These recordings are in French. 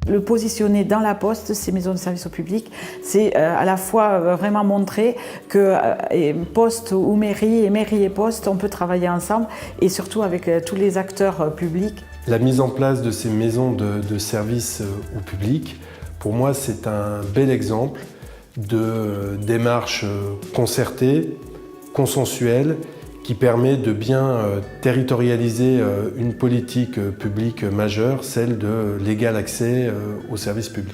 Le positionner dans la Poste, ces maisons de service au public, c'est à la fois vraiment montrer que Poste ou mairie, et mairie et Poste, on peut travailler ensemble et surtout avec tous les acteurs publics. La mise en place de ces maisons de service au public, pour moi, c'est un bel exemple de démarche concertée, consensuelle, qui permet de bien territorialiser une politique publique majeure, celle de l'égal accès aux services publics.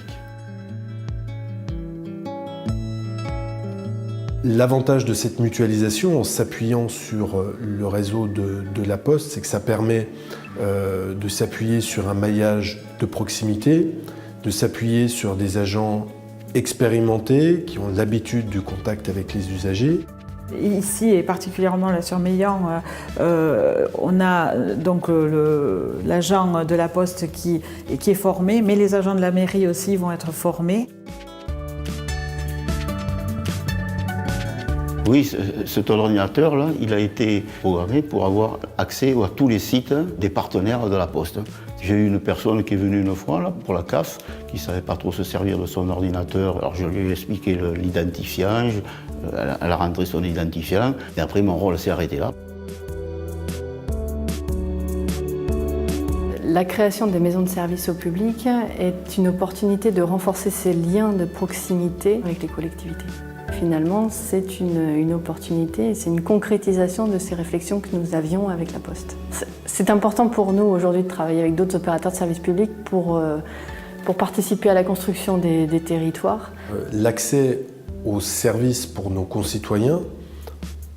L'avantage de cette mutualisation, en s'appuyant sur le réseau de la Poste, c'est que ça permet de s'appuyer sur un maillage de proximité, de s'appuyer sur des agents expérimentés qui ont l'habitude du contact avec les usagers. Ici, et particulièrement là sur Meillan, on a donc l'agent de la Poste qui est formé, mais les agents de la mairie aussi vont être formés. Oui, cet ordinateur-là, il a été programmé pour avoir accès à tous les sites des partenaires de la Poste. J'ai eu une personne qui est venue une fois là, pour la CAF, qui ne savait pas trop se servir de son ordinateur. Alors je lui ai expliqué l'identifiant, elle a rentré son identifiant, et après mon rôle s'est arrêté là. La création des maisons de service au public est une opportunité de renforcer ces liens de proximité avec les collectivités. Finalement, c'est une opportunité, c'est une concrétisation de ces réflexions que nous avions avec la Poste. C'est important pour nous aujourd'hui de travailler avec d'autres opérateurs de services publics pour participer à la construction des territoires. L'accès aux services pour nos concitoyens,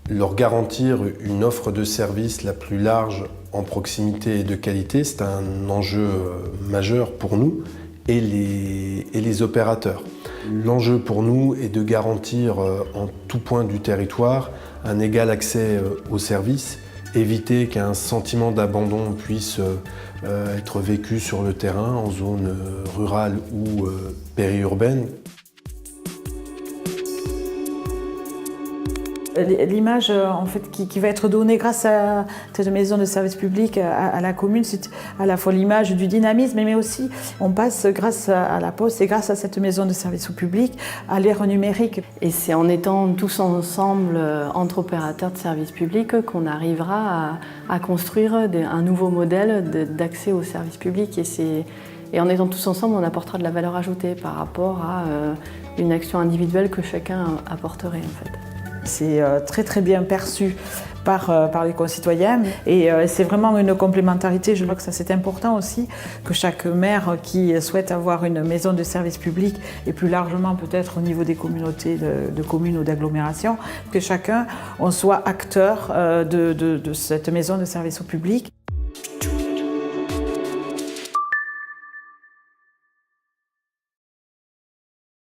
leur garantir une offre de services la plus large en proximité et de qualité, c'est un enjeu majeur pour nous et les opérateurs. L'enjeu pour nous est de garantir en tout point du territoire un égal accès aux services, éviter qu'un sentiment d'abandon puisse être vécu sur le terrain en zone rurale ou périurbaine. L'image en fait, qui va être donnée grâce à cette maison de service public à la commune, c'est à la fois l'image du dynamisme, mais aussi on passe grâce à la Poste et grâce à cette maison de service au public à l'ère numérique. Et c'est en étant tous ensemble entre opérateurs de services publics qu'on arrivera à construire un nouveau modèle d'accès aux services publics. Et en étant tous ensemble, on apportera de la valeur ajoutée par rapport à une action individuelle que chacun apporterait en fait. C'est très bien perçu par les concitoyens et c'est vraiment une complémentarité. Je crois que ça c'est important aussi, que chaque maire qui souhaite avoir une maison de service public et plus largement peut-être au niveau des communautés de communes ou d'agglomération, que chacun on soit acteur de cette maison de service au public.